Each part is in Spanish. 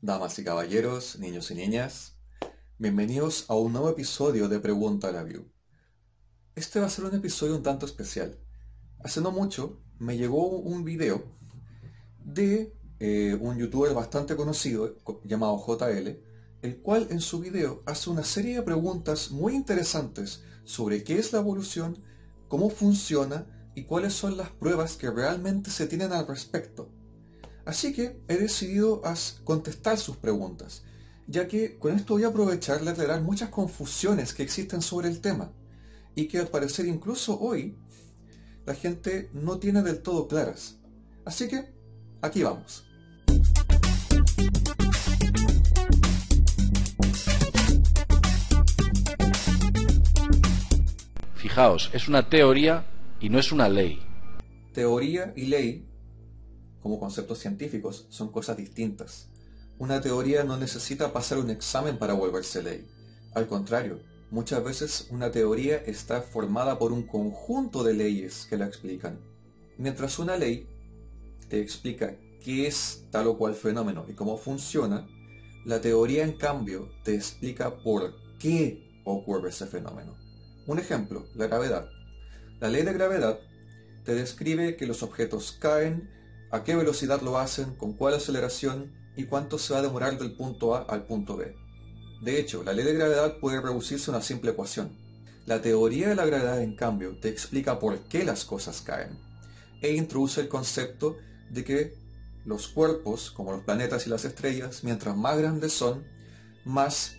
Damas y caballeros, niños y niñas, bienvenidos a un nuevo episodio de Pregunta a la View. Este va a ser un episodio un tanto especial. Hace no mucho me llegó un video de un youtuber bastante conocido llamado JL, el cual en su video hace una serie de preguntas muy interesantes sobre qué es la evolución, cómo funciona y cuáles son las pruebas que realmente se tienen al respecto. Así que he decidido contestar sus preguntas, ya que con esto voy a aprovechar de aclarar muchas confusiones que existen sobre el tema, y que al parecer incluso hoy la gente no tiene del todo claras. Así que, aquí vamos. Fijaos, es una teoría y no es una ley. Teoría y ley, como conceptos científicos, son cosas distintas. Una teoría no necesita pasar un examen para volverse ley. Al contrario, muchas veces una teoría está formada por un conjunto de leyes que la explican. Mientras una ley te explica qué es tal o cual fenómeno y cómo funciona, la teoría en cambio te explica por qué ocurre ese fenómeno. Un ejemplo, la gravedad. La ley de gravedad te describe que los objetos caen, a qué velocidad lo hacen, con cuál aceleración y cuánto se va a demorar del punto A al punto B. De hecho, la ley de gravedad puede reducirse a una simple ecuación. La teoría de la gravedad, en cambio, te explica por qué las cosas caen e introduce el concepto de que los cuerpos, como los planetas y las estrellas, mientras más grandes son, más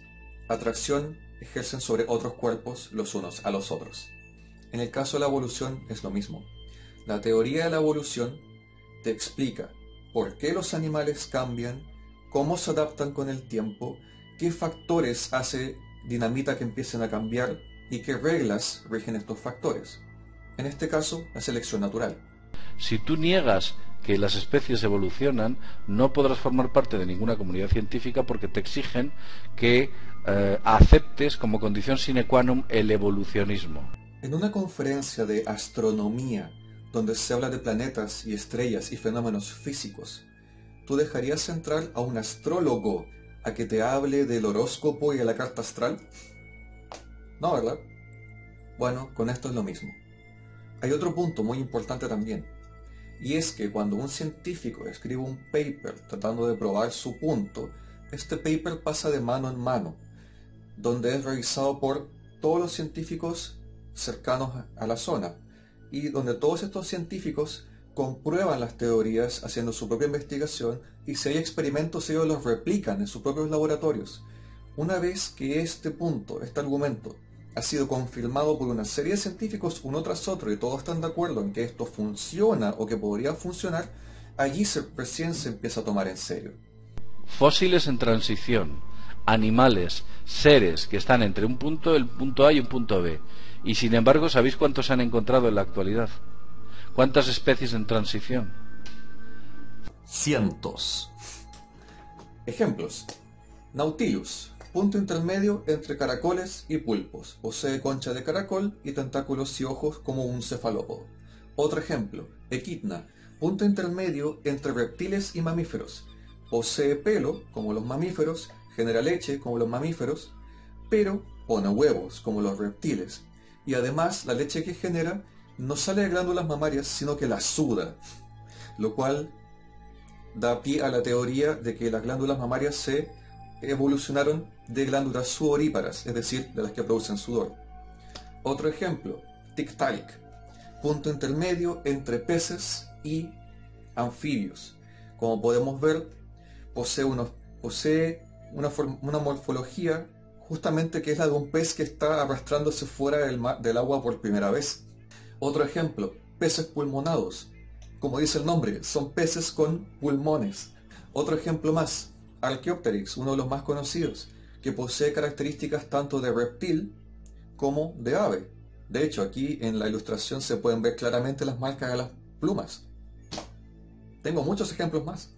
atracción ejercen sobre otros cuerpos los unos a los otros. En el caso de la evolución es lo mismo. La teoría de la evolución te explica por qué los animales cambian, cómo se adaptan con el tiempo, qué factores hace dinamita que empiecen a cambiar y qué reglas rigen estos factores. En este caso, la selección natural. Si tú niegas que las especies evolucionan, no podrás formar parte de ninguna comunidad científica porque te exigen que aceptes como condición sine qua non el evolucionismo. En una conferencia de astronomía, donde se habla de planetas y estrellas y fenómenos físicos, ¿tú dejarías entrar a un astrólogo a que te hable del horóscopo y de la carta astral? No, ¿verdad? Bueno, con esto es lo mismo. Hay otro punto muy importante también, y es que cuando un científico escribe un paper tratando de probar su punto, este paper pasa de mano en mano, donde es revisado por todos los científicos cercanos a la zona, y donde todos estos científicos comprueban las teorías haciendo su propia investigación, y si hay experimentos ellos los replican en sus propios laboratorios. Una vez que este punto, este argumento, ha sido confirmado por una serie de científicos uno tras otro y todos están de acuerdo en que esto funciona o que podría funcionar, allí recién se empieza a tomar en serio. Fósiles en transición, animales, seres que están entre un punto, el punto A y un punto B. Y sin embargo, ¿sabéis cuántos se han encontrado en la actualidad? ¿Cuántas especies en transición? Cientos. Ejemplos. Nautilus, punto intermedio entre caracoles y pulpos. Posee concha de caracol y tentáculos y ojos como un cefalópodo. Otro ejemplo. Equidna, punto intermedio entre reptiles y mamíferos. Posee pelo, como los mamíferos, genera leche, como los mamíferos, pero pone huevos, como los reptiles. Y además, la leche que genera no sale de glándulas mamarias, sino que las suda, lo cual da pie a la teoría de que las glándulas mamarias se evolucionaron de glándulas sudoríparas, es decir, de las que producen sudor. Otro ejemplo, Tiktaalik, punto intermedio entre peces y anfibios. Como podemos ver, posee una morfología justamente que es la de un pez que está arrastrándose fuera del agua por primera vez. Otro ejemplo, peces pulmonados. Como dice el nombre, son peces con pulmones. Otro ejemplo más, Archaeopteryx, uno de los más conocidos, que posee características tanto de reptil como de ave. De hecho, aquí en la ilustración se pueden ver claramente las marcas de las plumas. Tengo muchos ejemplos más.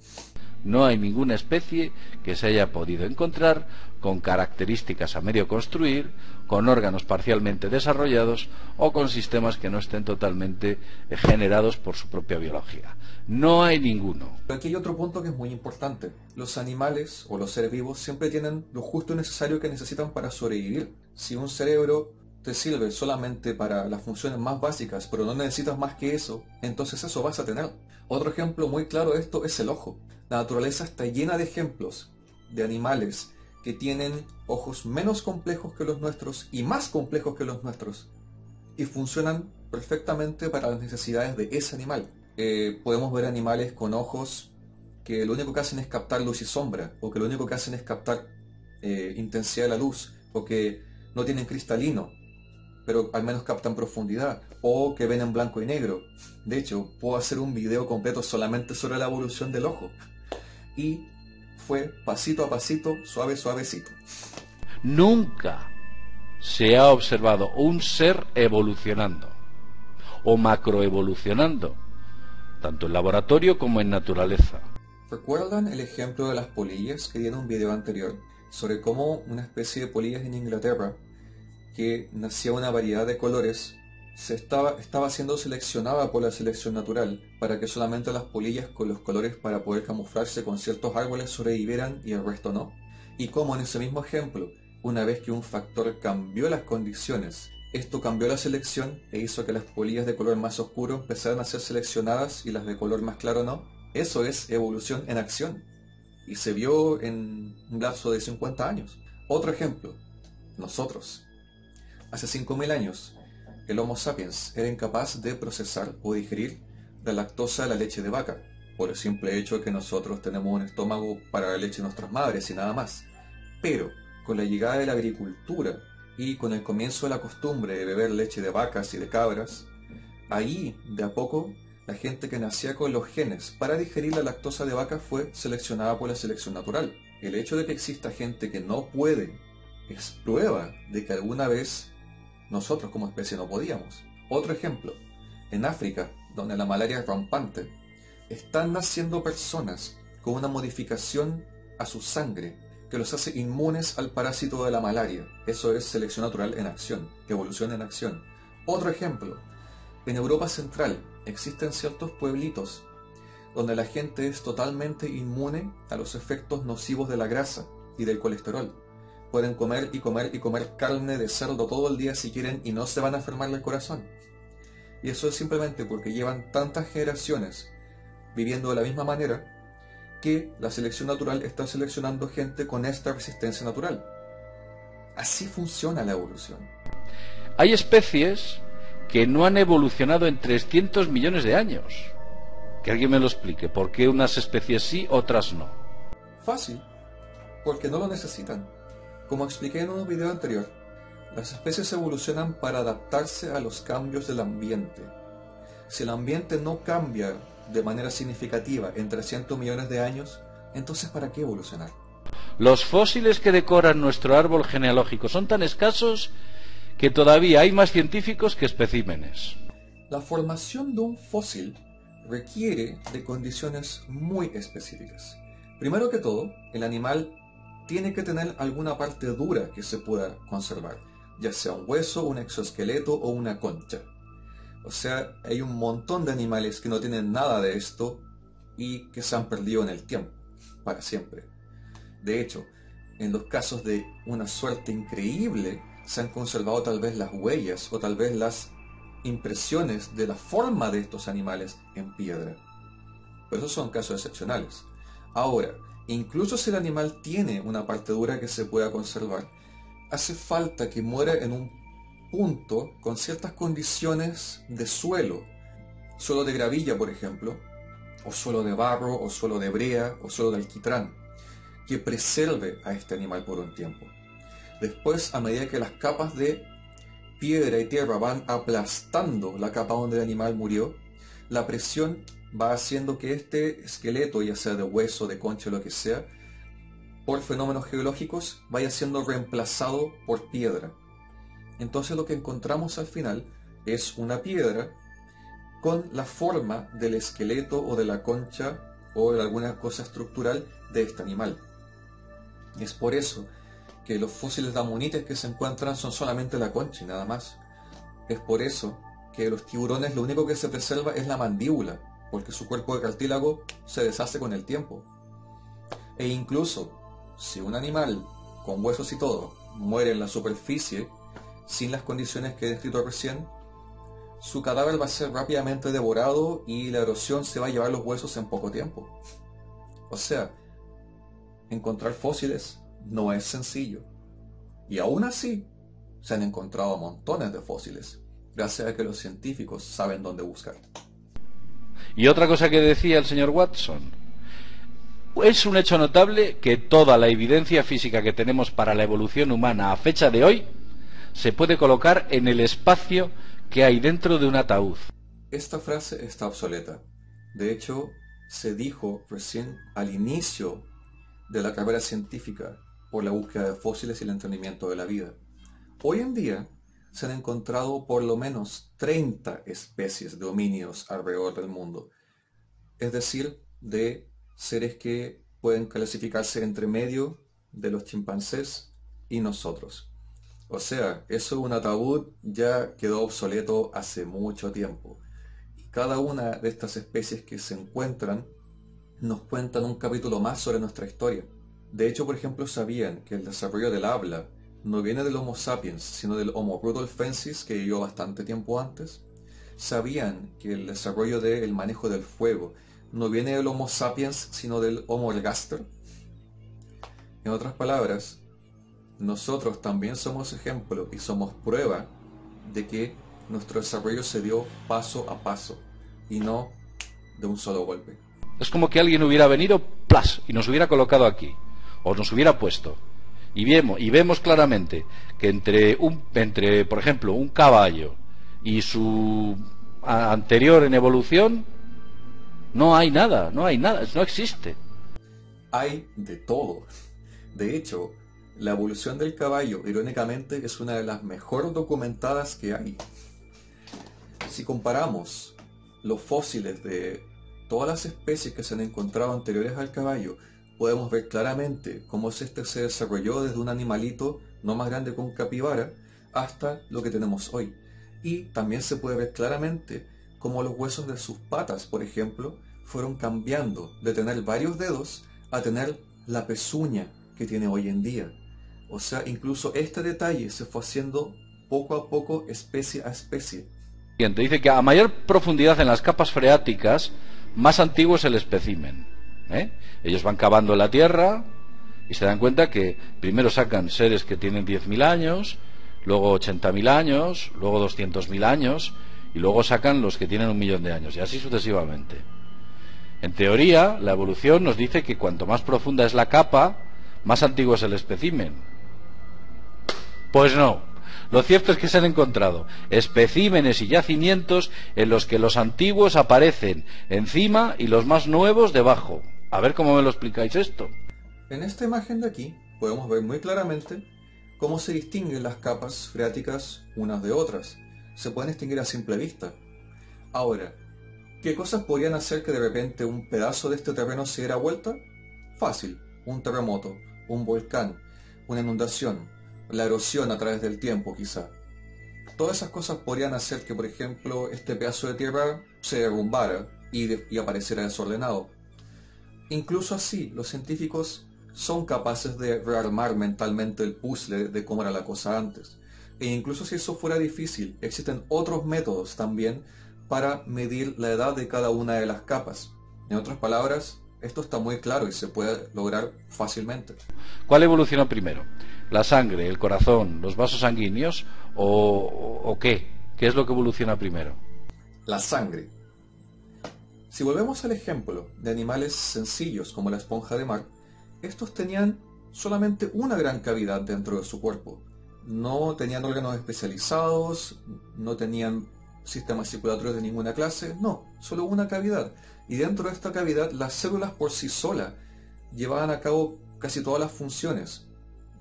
No hay ninguna especie que se haya podido encontrar con características a medio construir, con órganos parcialmente desarrollados o con sistemas que no estén totalmente generados por su propia biología. No hay ninguno. Pero aquí hay otro punto que es muy importante. Los animales o los seres vivos siempre tienen lo justo y necesario que necesitan para sobrevivir. Si un cerebro te sirve solamente para las funciones más básicas, pero no necesitas más que eso, entonces eso vas a tener. Otro ejemplo muy claro de esto es el ojo. La naturaleza está llena de ejemplos de animales que tienen ojos menos complejos que los nuestros y más complejos que los nuestros, y funcionan perfectamente para las necesidades de ese animal. Podemos ver animales con ojos que lo único que hacen es captar luz y sombra, o que lo único que hacen es captar intensidad de la luz, o que no tienen cristalino, pero al menos captan profundidad, o que ven en blanco y negro. De hecho, puedo hacer un video completo solamente sobre la evolución del ojo. Y fue pasito a pasito, suavecito. Nunca se ha observado un ser evolucionando o macroevolucionando, tanto en laboratorio como en naturaleza. ¿Recuerdan el ejemplo de las polillas que di en un video anterior? Sobre cómo una especie de polillas en Inglaterra, que nacía una variedad de colores, estaba siendo seleccionada por la selección natural para que solamente las polillas con los colores para poder camuflarse con ciertos árboles sobrevivieran y el resto no. Y como en ese mismo ejemplo, una vez que un factor cambió las condiciones, esto cambió la selección e hizo que las polillas de color más oscuro empezaran a ser seleccionadas y las de color más claro no. Eso es evolución en acción. Y se vio en un lapso de 50 años. Otro ejemplo, nosotros. Hace 5000 años, el Homo sapiens era incapaz de procesar o digerir la lactosa de la leche de vaca, por el simple hecho de que nosotros tenemos un estómago para la leche de nuestras madres y nada más. Pero, con la llegada de la agricultura y con el comienzo de la costumbre de beber leche de vacas y de cabras, ahí, de a poco, la gente que nacía con los genes para digerir la lactosa de vaca fue seleccionada por la selección natural. El hecho de que exista gente que no puede es prueba de que alguna vez nosotros como especie no podíamos. Otro ejemplo, en África, donde la malaria es rampante, están naciendo personas con una modificación a su sangre que los hace inmunes al parásito de la malaria. Eso es selección natural en acción, evolución en acción. Otro ejemplo, en Europa Central existen ciertos pueblitos donde la gente es totalmente inmune a los efectos nocivos de la grasa y del colesterol. Pueden comer y comer y comer carne de cerdo todo el día si quieren y no se van a enfermar del corazón. Y eso es simplemente porque llevan tantas generaciones viviendo de la misma manera que la selección natural está seleccionando gente con esta resistencia natural. Así funciona la evolución. Hay especies que no han evolucionado en 300 millones de años. Que alguien me lo explique. ¿Por qué unas especies sí, otras no? Fácil, porque no lo necesitan. Como expliqué en un video anterior, las especies evolucionan para adaptarse a los cambios del ambiente. Si el ambiente no cambia de manera significativa en 300 millones de años, entonces ¿para qué evolucionar? Los fósiles que decoran nuestro árbol genealógico son tan escasos que todavía hay más científicos que especímenes. La formación de un fósil requiere de condiciones muy específicas. Primero que todo, el animal tiene que tener alguna parte dura que se pueda conservar, ya sea un hueso, un exoesqueleto o una concha. O sea, hay un montón de animales que no tienen nada de esto y que se han perdido en el tiempo, para siempre. De hecho, en los casos de una suerte increíble, se han conservado tal vez las huellas o tal vez las impresiones de la forma de estos animales en piedra. Pero esos son casos excepcionales. Ahora, incluso si el animal tiene una parte dura que se pueda conservar, hace falta que muera en un punto con ciertas condiciones de suelo de gravilla, por ejemplo, o suelo de barro, o suelo de brea, o suelo de alquitrán, que preserve a este animal por un tiempo. Después, a medida que las capas de piedra y tierra van aplastando la capa donde el animal murió, la presión va haciendo que este esqueleto, ya sea de hueso, de concha o lo que sea, por fenómenos geológicos, vaya siendo reemplazado por piedra. Entonces lo que encontramos al final es una piedra con la forma del esqueleto o de la concha o en alguna cosa estructural de este animal. Es por eso que los fósiles de amonites que se encuentran son solamente la concha y nada más. Es por eso que de los tiburones lo único que se preserva es la mandíbula, porque su cuerpo de cartílago se deshace con el tiempo. E incluso, si un animal, con huesos y todo, muere en la superficie, sin las condiciones que he descrito recién, su cadáver va a ser rápidamente devorado y la erosión se va a llevar los huesos en poco tiempo. O sea, encontrar fósiles no es sencillo. Y aún así, se han encontrado montones de fósiles, gracias a que los científicos saben dónde buscar. Y otra cosa que decía el señor Watson, es un hecho notable que toda la evidencia física que tenemos para la evolución humana a fecha de hoy se puede colocar en el espacio que hay dentro de un ataúd. Esta frase está obsoleta. De hecho, se dijo recién al inicio de la carrera científica por la búsqueda de fósiles y el entendimiento de la vida. Hoy en día se han encontrado por lo menos 30 especies de homínidos alrededor del mundo, es decir, de seres que pueden clasificarse entre medio de los chimpancés y nosotros. O sea, eso de un ataúd ya quedó obsoleto hace mucho tiempo. Y cada una de estas especies que se encuentran nos cuentan un capítulo más sobre nuestra historia. De hecho, por ejemplo, sabían que el desarrollo del habla no viene del Homo sapiens, sino del Homo rudolfensis, que vivió bastante tiempo antes. Sabían que el desarrollo del manejo del fuego no viene del Homo sapiens, sino del Homo ergaster. En otras palabras, nosotros también somos ejemplo y somos prueba de que nuestro desarrollo se dio paso a paso y no de un solo golpe. Es como que alguien hubiera venido, ¡plas!, y nos hubiera colocado aquí, o nos hubiera puesto. Y vemos claramente que entre, por ejemplo, un caballo y su anterior en evolución, no hay nada, no existe. Hay de todo. De hecho, la evolución del caballo, irónicamente, es una de las mejor documentadas que hay. Si comparamos los fósiles de todas las especies que se han encontrado anteriores al caballo, podemos ver claramente cómo este se desarrolló desde un animalito no más grande que un capibara hasta lo que tenemos hoy. Y también se puede ver claramente cómo los huesos de sus patas, por ejemplo, fueron cambiando de tener varios dedos a tener la pezuña que tiene hoy en día. O sea, incluso este detalle se fue haciendo poco a poco, especie a especie. Dice que a mayor profundidad en las capas freáticas, más antiguo es el espécimen. Ellos van cavando la tierra y se dan cuenta que primero sacan seres que tienen 10.000 años, luego 80.000 años, luego 200.000 años y luego sacan los que tienen 1.000.000 de años y así sucesivamente. En teoría, la evolución nos dice que cuanto más profunda es la capa, más antiguo es el espécimen. Pues no. Lo cierto es que se han encontrado especímenes y yacimientos en los que los antiguos aparecen encima y los más nuevos debajo. A ver cómo me lo explicáis esto. En esta imagen de aquí podemos ver muy claramente cómo se distinguen las capas freáticas unas de otras. Se pueden distinguir a simple vista. Ahora, ¿qué cosas podrían hacer que de repente un pedazo de este terreno se diera vuelta? Fácil. Un terremoto, un volcán, una inundación, la erosión a través del tiempo quizá. Todas esas cosas podrían hacer que, por ejemplo, este pedazo de tierra se derrumbara y apareciera desordenado. Incluso así, los científicos son capaces de rearmar mentalmente el puzzle de cómo era la cosa antes. E incluso si eso fuera difícil, existen otros métodos también para medir la edad de cada una de las capas. En otras palabras, esto está muy claro y se puede lograr fácilmente. ¿Cuál evolucionó primero? ¿La sangre, el corazón, los vasos sanguíneos o qué? ¿Qué es lo que evoluciona primero? La sangre. Si volvemos al ejemplo de animales sencillos como la esponja de mar, estos tenían solamente una gran cavidad dentro de su cuerpo. No tenían órganos especializados, no tenían sistemas circulatorios de ninguna clase, no, solo una cavidad. Y dentro de esta cavidad las células por sí solas llevaban a cabo casi todas las funciones: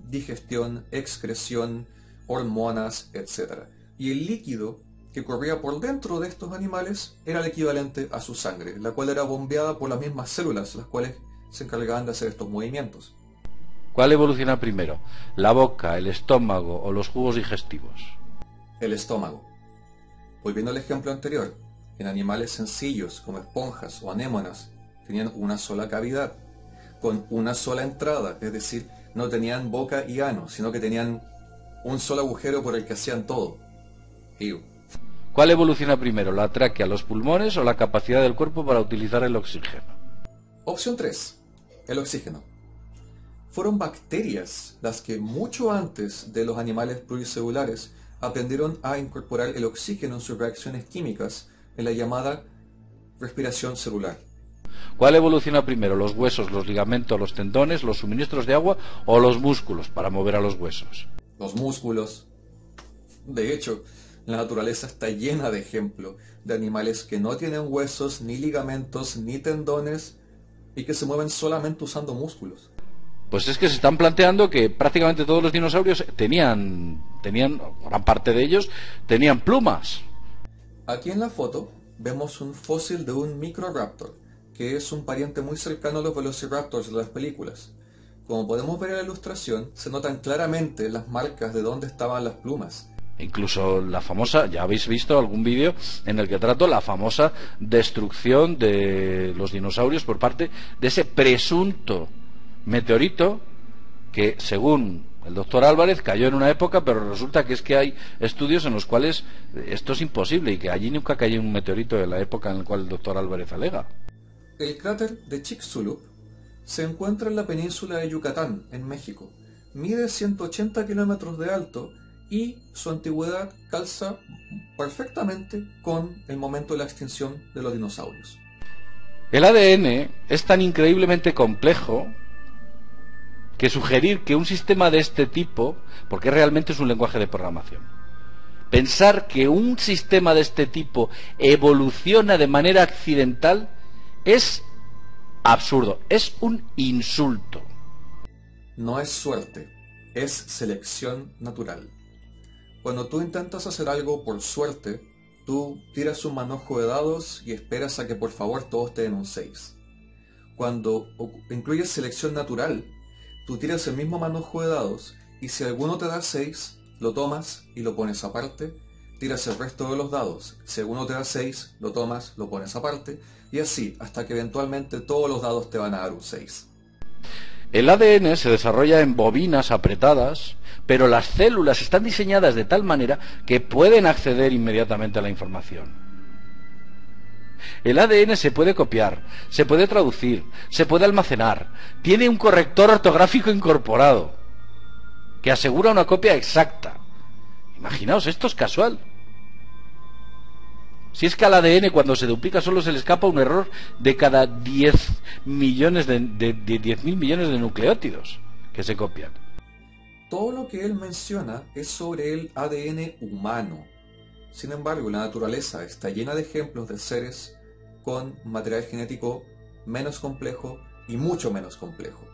digestión, excreción, hormonas, etc. Y el líquido que corría por dentro de estos animales era el equivalente a su sangre, la cual era bombeada por las mismas células, las cuales se encargaban de hacer estos movimientos. ¿Cuál evoluciona primero? ¿La boca, el estómago o los jugos digestivos? El estómago. Volviendo al ejemplo anterior, en animales sencillos como esponjas o anémonas tenían una sola cavidad, con una sola entrada, es decir, no tenían boca y ano, sino que tenían un solo agujero por el que hacían todo. Ew. ¿Cuál evoluciona primero? ¿La tráquea, los pulmones o la capacidad del cuerpo para utilizar el oxígeno? Opción 3. El oxígeno. Fueron bacterias las que mucho antes de los animales pluricelulares aprendieron a incorporar el oxígeno en sus reacciones químicas en la llamada respiración celular. ¿Cuál evoluciona primero? ¿Los huesos, los ligamentos, los tendones, los suministros de agua o los músculos para mover a los huesos? Los músculos. De hecho, la naturaleza está llena de ejemplos de animales que no tienen huesos, ni ligamentos, ni tendones y que se mueven solamente usando músculos. Pues es que se están planteando que prácticamente todos los dinosaurios tenían, gran parte de ellos, tenían plumas. Aquí en la foto vemos un fósil de un Microraptor, que es un pariente muy cercano a los Velociraptors de las películas. Como podemos ver en la ilustración, se notan claramente las marcas de dónde estaban las plumas. Incluso la famosa, ya habéis visto algún vídeo en el que trato la famosa destrucción de los dinosaurios por parte de ese presunto meteorito que, según el doctor Álvarez, cayó en una época, pero resulta que es que hay estudios en los cuales esto es imposible y que allí nunca cayó un meteorito en la época en la cual el doctor Álvarez alega. El cráter de Chicxulub se encuentra en la península de Yucatán, en México. Mide 180 kilómetros de alto y su antigüedad calza perfectamente con el momento de la extinción de los dinosaurios. El ADN es tan increíblemente complejo que sugerir que un sistema de este tipo, porque realmente es un lenguaje de programación, pensar que un sistema de este tipo evoluciona de manera accidental es absurdo, es un insulto. No es suerte, es selección natural. Cuando tú intentas hacer algo por suerte, tú tiras un manojo de dados y esperas a que por favor todos te den un 6. Cuando incluyes selección natural, tú tiras el mismo manojo de dados y si alguno te da 6, lo tomas y lo pones aparte, tiras el resto de los dados, si alguno te da 6, lo tomas, lo pones aparte, y así hasta que eventualmente todos los dados te van a dar un 6. El ADN se desarrolla en bobinas apretadas, pero las células están diseñadas de tal manera que pueden acceder inmediatamente a la información. El ADN se puede copiar, se puede traducir, se puede almacenar, tiene un corrector ortográfico incorporado que asegura una copia exacta. Imaginaos, esto es casual. Si es que al ADN cuando se duplica solo se le escapa un error de cada 10 millones de 10.000 millones de nucleótidos que se copian. Todo lo que él menciona es sobre el ADN humano. Sin embargo, la naturaleza está llena de ejemplos de seres con material genético menos complejo y mucho menos complejo.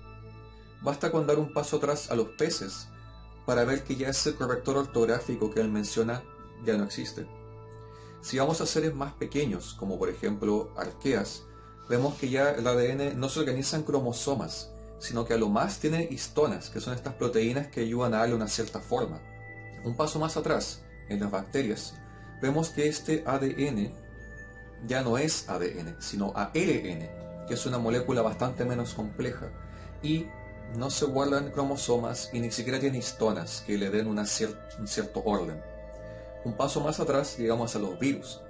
Basta con dar un paso atrás a los peces para ver que ya ese corrector ortográfico que él menciona ya no existe. Si vamos a seres más pequeños, como por ejemplo arqueas, vemos que ya el ADN no se organiza en cromosomas, sino que a lo más tiene histonas, que son estas proteínas que ayudan a darle una cierta forma. Un paso más atrás, en las bacterias, vemos que este ADN ya no es ADN, sino ARN, que es una molécula bastante menos compleja, y no se guardan cromosomas y ni siquiera tiene histonas que le den un cierto orden. Un paso más atrás, llegamos a los virus.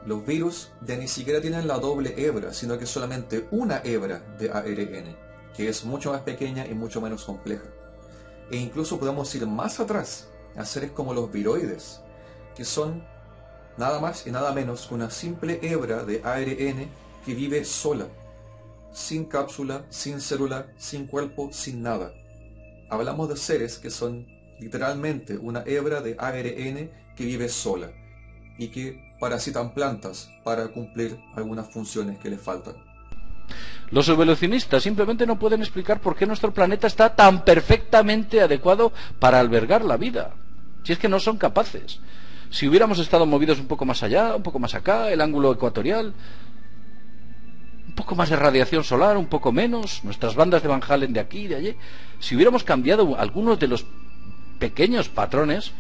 Los virus ya ni siquiera tienen la doble hebra, sino que solamente una hebra de ARN, que es mucho más pequeña y mucho menos compleja. E incluso podemos ir más atrás, a seres como los viroides, que son nada más y nada menos que una simple hebra de ARN que vive sola, sin cápsula, sin célula, sin cuerpo, sin nada. Hablamos de seres que son literalmente una hebra de ARN que vive sola y que parasitan plantas para cumplir algunas funciones que les faltan. Los evolucionistas simplemente no pueden explicar por qué nuestro planeta está tan perfectamente adecuado para albergar la vida. Si es que no son capaces. Si hubiéramos estado movidos un poco más allá, un poco más acá, el ángulo ecuatorial, un poco más de radiación solar, un poco menos, nuestras bandas de Van Halen de aquí y de allí, si hubiéramos cambiado algunos de los pequeños patrones,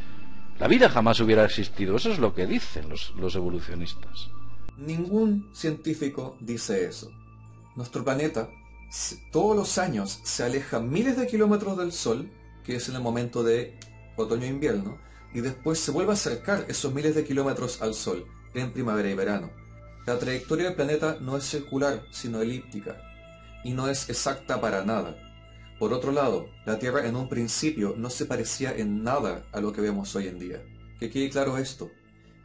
la vida jamás hubiera existido. Eso es lo que dicen los evolucionistas. Ningún científico dice eso. Nuestro planeta todos los años se aleja miles de kilómetros del Sol, que es en el momento de otoño e invierno, y después se vuelve a acercar esos miles de kilómetros al Sol, en primavera y verano. La trayectoria del planeta no es circular, sino elíptica, y no es exacta para nada. Por otro lado, la Tierra en un principio no se parecía en nada a lo que vemos hoy en día. Que quede claro esto,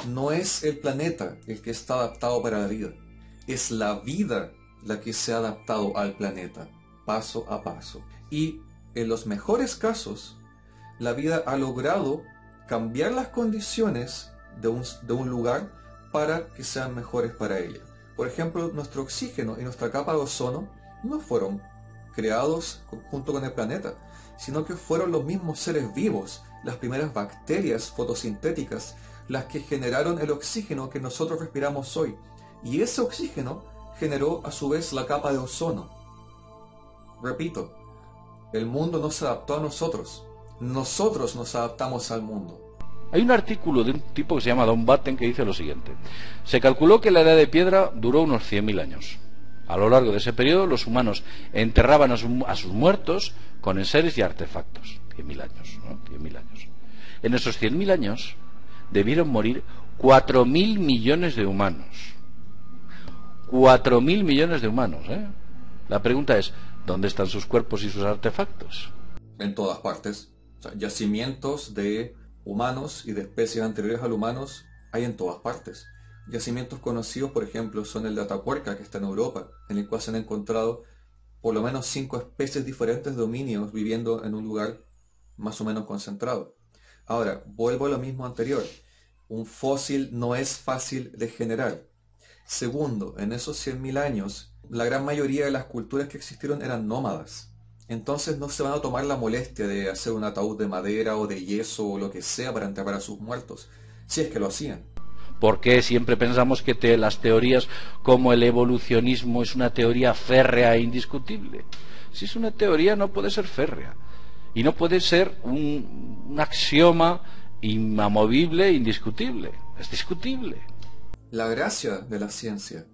no es el planeta el que está adaptado para la vida, es la vida la que se ha adaptado al planeta, paso a paso. Y en los mejores casos, la vida ha logrado cambiar las condiciones de un lugar para que sean mejores para ella. Por ejemplo, nuestro oxígeno y nuestra capa de ozono no fueron creados junto con el planeta, sino que fueron los mismos seres vivos, las primeras bacterias fotosintéticas, las que generaron el oxígeno que nosotros respiramos hoy. Y ese oxígeno generó a su vez la capa de ozono. Repito, el mundo no se adaptó a nosotros nos adaptamos al mundo. Hay un artículo de un tipo que se llama Don Batten que dice lo siguiente: se calculó que la edad de piedra duró unos 100.000 años. A lo largo de ese periodo los humanos enterraban a sus muertos con enseres y artefactos. 100.000 años, ¿no? 100.000 años. En esos 100.000 años debieron morir 4.000 millones de humanos. 4.000 millones de humanos, ¿eh? La pregunta es, ¿dónde están sus cuerpos y sus artefactos? En todas partes. O sea, yacimientos de humanos y de especies anteriores a los humanos hay en todas partes. Yacimientos conocidos, por ejemplo, son el de Atapuerca, que está en Europa, en el cual se han encontrado por lo menos 5 especies diferentes de homínidos viviendo en un lugar más o menos concentrado. Ahora, vuelvo a lo mismo anterior. Un fósil no es fácil de generar. Segundo, en esos 100.000 años, la gran mayoría de las culturas que existieron eran nómadas. Entonces no se van a tomar la molestia de hacer un ataúd de madera o de yeso o lo que sea para enterrar a sus muertos, si es que lo hacían. ¿Por qué siempre pensamos que las teorías como el evolucionismo es una teoría férrea e indiscutible? Si es una teoría no puede ser férrea y no puede ser un axioma inamovible e indiscutible. Es discutible. La gracia de la ciencia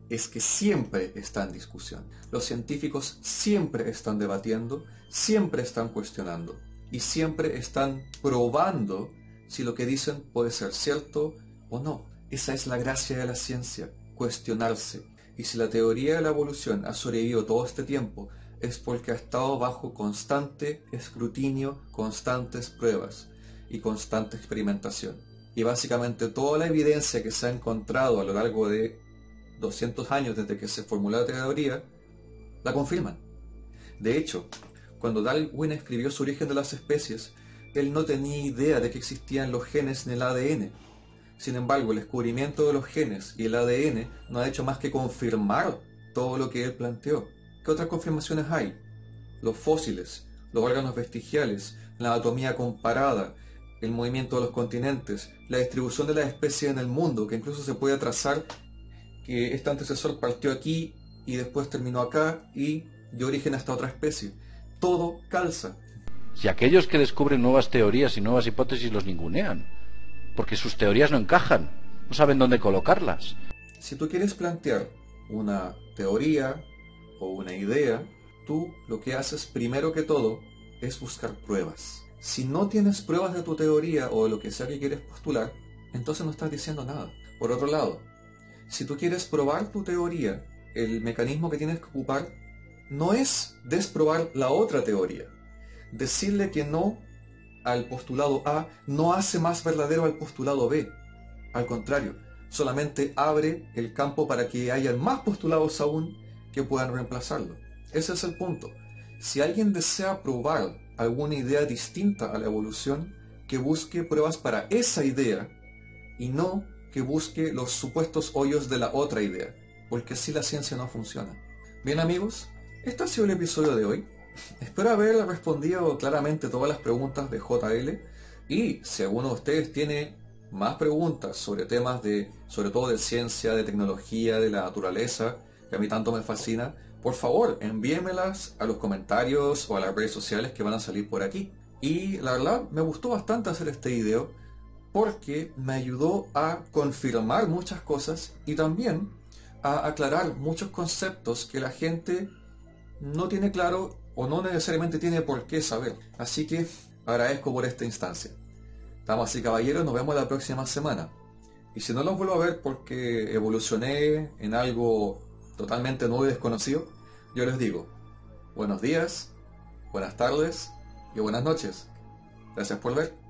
es que siempre está en discusión. Los científicos siempre están debatiendo, siempre están cuestionando y siempre están probando si lo que dicen puede ser cierto o no. Esa es la gracia de la ciencia, cuestionarse. Y si la teoría de la evolución ha sobrevivido todo este tiempo, es porque ha estado bajo constante escrutinio, constantes pruebas y constante experimentación. Y básicamente toda la evidencia que se ha encontrado a lo largo de 200 años desde que se formuló la teoría, la confirman. De hecho, cuando Darwin escribió su origen de las especies, él no tenía idea de que existían los genes en el ADN. Sin embargo, el descubrimiento de los genes y el ADN no ha hecho más que confirmar todo lo que él planteó. ¿Qué otras confirmaciones hay? Los fósiles, los órganos vestigiales, la anatomía comparada, el movimiento de los continentes, la distribución de las especies en el mundo, que incluso se puede trazar que este antecesor partió aquí y después terminó acá y dio origen a esta otra especie. Todo calza. Si aquellos que descubren nuevas teorías y nuevas hipótesis los ningunean, porque sus teorías no encajan, no saben dónde colocarlas. Si tú quieres plantear una teoría o una idea, tú lo que haces primero que todo es buscar pruebas. Si no tienes pruebas de tu teoría o de lo que sea que quieres postular, entonces no estás diciendo nada. Por otro lado, si tú quieres probar tu teoría, el mecanismo que tienes que ocupar no es desprobar la otra teoría. Decirle que no al postulado A no hace más verdadero al postulado B. Al contrario, solamente abre el campo para que haya más postulados aún que puedan reemplazarlo. Ese es el punto. Si alguien desea probar alguna idea distinta a la evolución, que busque pruebas para esa idea y no que busque los supuestos hoyos de la otra idea, porque así la ciencia no funciona. Bien amigos, este ha sido el episodio de hoy. Espero haber respondido claramente todas las preguntas de JL y si alguno de ustedes tiene más preguntas sobre temas sobre todo de ciencia, de tecnología, de la naturaleza, que a mí tanto me fascina, por favor, envíemelas a los comentarios o a las redes sociales que van a salir por aquí. Y la verdad, me gustó bastante hacer este video porque me ayudó a confirmar muchas cosas y también a aclarar muchos conceptos que la gente no tiene claro o no necesariamente tiene por qué saber. Así que agradezco por esta instancia. Damas y caballeros, nos vemos la próxima semana. Y si no los vuelvo a ver porque evolucioné en algo totalmente nuevo y desconocido, yo les digo, buenos días, buenas tardes y buenas noches. Gracias por ver.